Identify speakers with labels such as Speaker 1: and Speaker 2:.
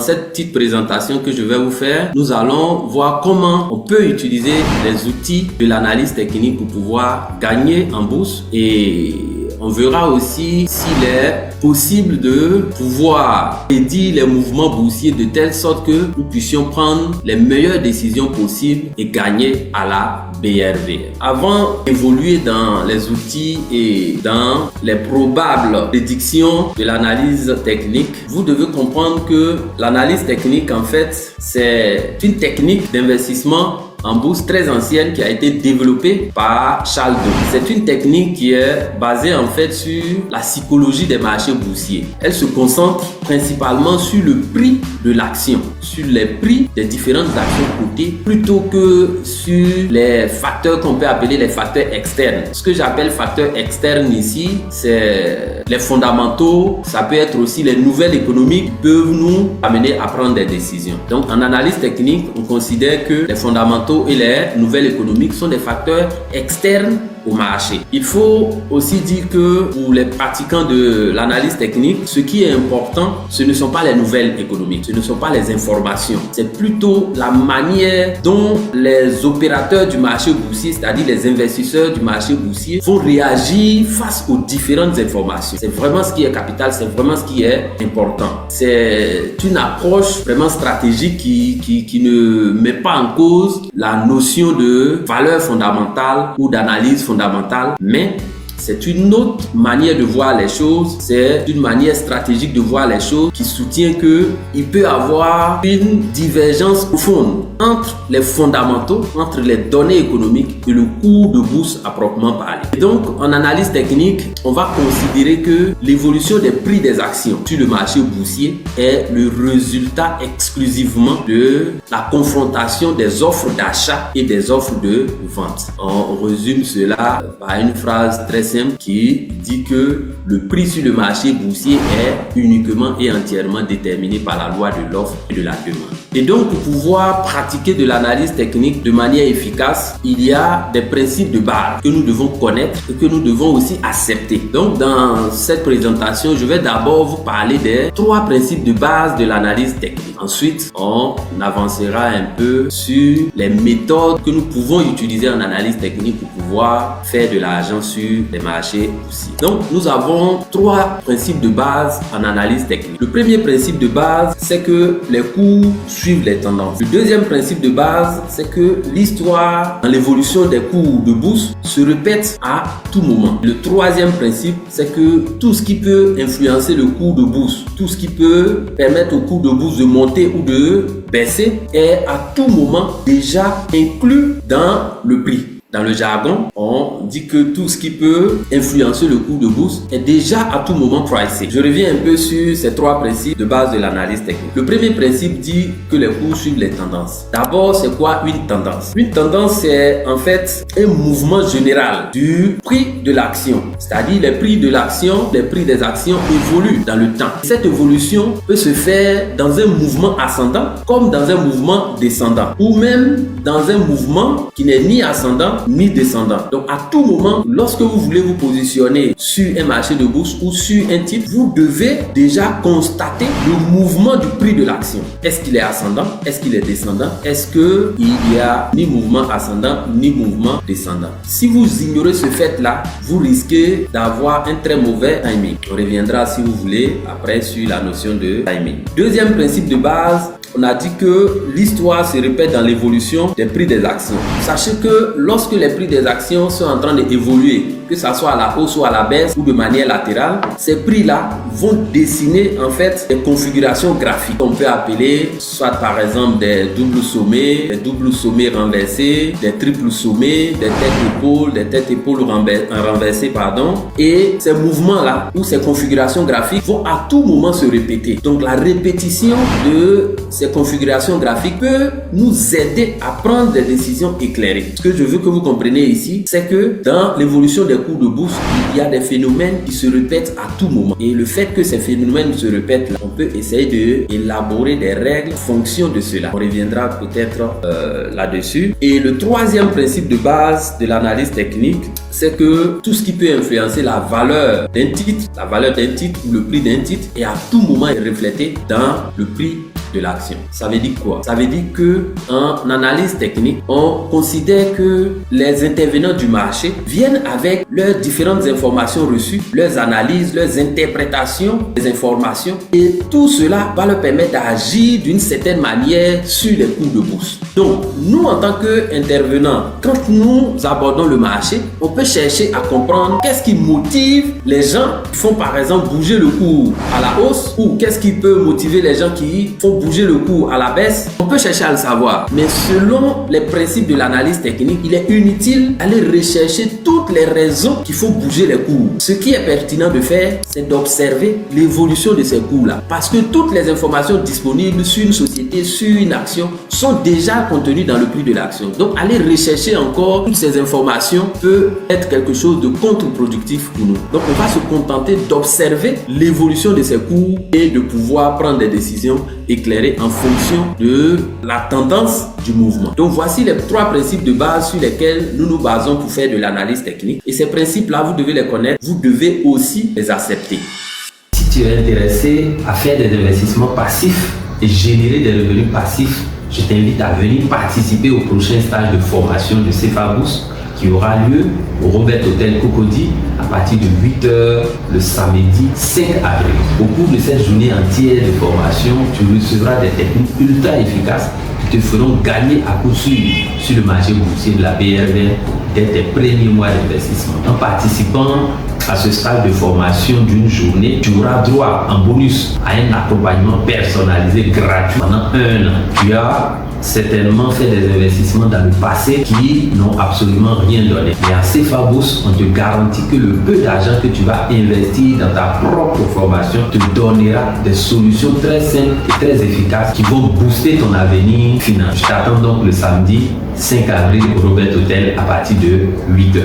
Speaker 1: cette petite présentation que je vais vous faire, nous allons voir comment on peut utiliser les outils de l'analyse technique pour pouvoir gagner en bourse, et on verra aussi s'il est possible de pouvoir prédire les mouvements boursiers de telle sorte que nous puissions prendre les meilleures décisions possibles et gagner à la BRV. Avant d'évoluer dans les outils et dans les probables prédictions de l'analyse technique, vous devez comprendre que l'analyse technique, en fait, c'est une technique d'investissement en bourse très ancienne qui a été développée par Charles de Gaulle. C'est une technique qui est basée en fait sur la psychologie des marchés boursiers. Elle se concentre principalement sur le prix de l'action, sur les prix des différentes actions cotées, plutôt que sur les facteurs qu'on peut appeler les facteurs externes. Ce que j'appelle facteurs externes ici, c'est les fondamentaux, ça peut être aussi les nouvelles économiques qui peuvent nous amener à prendre des décisions. Donc en analyse technique, on considère que les fondamentaux et les nouvelles économiques sont des facteurs externes au marché. Il faut aussi dire que pour les pratiquants de l'analyse technique, ce qui est important, ce ne sont pas les nouvelles économiques, ce ne sont pas les informations, c'est plutôt la manière dont les opérateurs du marché boursier, c'est-à-dire les investisseurs du marché boursier, vont réagir face aux différentes informations. C'est vraiment ce qui est capital, c'est vraiment ce qui est important. C'est une approche vraiment stratégique qui ne met pas en cause la notion de valeur fondamentale ou d'analyse fondamentale, mais c'est une autre manière de voir les choses, c'est une manière stratégique de voir les choses qui soutient qu'il peut y avoir une divergence profonde entre les fondamentaux, entre les données économiques et le cours de bourse à proprement parler. Et donc, en analyse technique, on va considérer que l'évolution des prix des actions sur le marché boursier est le résultat exclusivement de la confrontation des offres d'achat et des offres de vente. On résume cela par une phrase très simple qui dit que le prix sur le marché boursier est uniquement et entièrement déterminé par la loi de l'offre et de la demande. Et donc, pour pouvoir pratiquer de l'analyse technique de manière efficace, il y a des principes de base que nous devons connaître et que nous devons aussi accepter. Donc, dans cette présentation, je vais d'abord vous parler des 3 principes de base de l'analyse technique. Ensuite, on avancera un peu sur les méthodes que nous pouvons utiliser en analyse technique pour pouvoir faire de l'argent sur les marchés boursiers. Donc, nous avons 3 principes de base en analyse technique. Le premier principe de base, c'est que les cours suivent les tendances. Le deuxième principe de base, c'est que l'histoire dans l'évolution des cours de bourse se répète à tout moment. Le troisième principe, c'est que tout ce qui peut influencer le cours de bourse, tout ce qui peut permettre au cours de bourse de monter ou de baisser est à tout moment déjà inclus dans le prix. Dans le jargon, on dit que tout ce qui peut influencer le cours de bourse est déjà à tout moment pricé. Je reviens un peu sur ces 3 principes de base de l'analyse technique. Le premier principe dit que les cours suivent les tendances. D'abord, c'est quoi une tendance? Une tendance, c'est en fait un mouvement général du prix de l'action. C'est-à-dire les prix de l'action, les prix des actions évoluent dans le temps. Cette évolution peut se faire dans un mouvement ascendant comme dans un mouvement descendant, ou même dans un mouvement qui n'est ni ascendant ni descendant. Donc à tout moment, lorsque vous voulez vous positionner sur un marché de bourse ou sur un titre, vous devez déjà constater le mouvement du prix de l'action. Est-ce qu'il est ascendant? Est-ce qu'il est descendant? Est-ce qu'il n'y a ni mouvement ascendant ni mouvement descendant? Si vous ignorez ce fait-là, vous risquez d'avoir un très mauvais timing. On reviendra, si vous voulez, après sur la notion de timing. Deuxième principe de base, on a dit que l'histoire se répète dans l'évolution des prix des actions. Sachez que lorsque les prix des actions sont en train d'évoluer, que ça soit à la hausse ou à la baisse ou de manière latérale, ces prix-là vont dessiner en fait des configurations graphiques qu'on peut appeler soit par exemple des doubles sommets renversés, des triples sommets, des têtes-épaules renversées, pardon. Et ces mouvements-là ou ces configurations graphiques vont à tout moment se répéter. Donc la répétition de ces configurations graphiques peut nous aider à prendre des décisions éclairées. Ce que je veux que vous compreniez ici, c'est que dans l'évolution des cours de bourse, il y a des phénomènes qui se répètent à tout moment. Et le fait que ces phénomènes se répètent, là, on peut essayer d'élaborer des règles en fonction de cela. On reviendra peut-être là-dessus. Et le troisième principe de base de l'analyse technique, c'est que tout ce qui peut influencer la valeur d'un titre ou le prix d'un titre est à tout moment reflété dans le prix de l'action. Ça veut dire quoi? Ça veut dire que en analyse technique, on considère que les intervenants du marché viennent avec leurs différentes informations reçues, leurs analyses, leurs interprétations des informations, et tout cela va leur permettre d'agir d'une certaine manière sur les cours de bourse. Donc, nous en tant qu'intervenants, quand nous abordons le marché, on peut chercher à comprendre qu'est-ce qui motive les gens qui font par exemple bouger le cours à la hausse, ou qu'est-ce qui peut motiver les gens qui font bouger le cours à la baisse. On peut chercher à le savoir, mais selon les principes de l'analyse technique, il est inutile d'aller rechercher toutes les raisons qui font bouger les cours. Ce qui est pertinent de faire, c'est d'observer l'évolution de ces cours-là, parce que toutes les informations disponibles sur une société, sur une action, sont déjà contenues dans le prix de l'action. Donc, aller rechercher encore toutes ces informations peut être quelque chose de contre-productif pour nous. Donc, on va se contenter d'observer l'évolution de ces cours et de pouvoir prendre des décisions éclairées en fonction de la tendance du mouvement. Donc, voici les 3 principes de base sur lesquels nous nous basons pour faire de l'analyse technique. Et ces principes-là, vous devez les connaître, vous devez aussi les accepter.
Speaker 2: Si tu es intéressé à faire des investissements passifs et générer des revenus passifs, je t'invite à venir participer au prochain stage de formation de CFA Bourse qui aura lieu au Robert Hotel Cocody à partir de 8h le samedi 5 avril. Au cours de cette journée entière de formation, tu recevras des techniques ultra efficaces qui te feront gagner à coup sûr sur le marché boursier de la BRV dès tes premiers mois d'investissement. En participant à ce stage de formation d'une journée, tu auras droit en bonus à un accompagnement personnalisé gratuit pendant 1 an. Tu as certainement fait des investissements dans le passé qui n'ont absolument rien donné. Mais à CFA Bourse, on te garantit que le peu d'argent que tu vas investir dans ta propre formation te donnera des solutions très simples et très efficaces qui vont booster ton avenir financier. Je t'attends donc le samedi 5 avril au Robert Hotel à partir de 8h.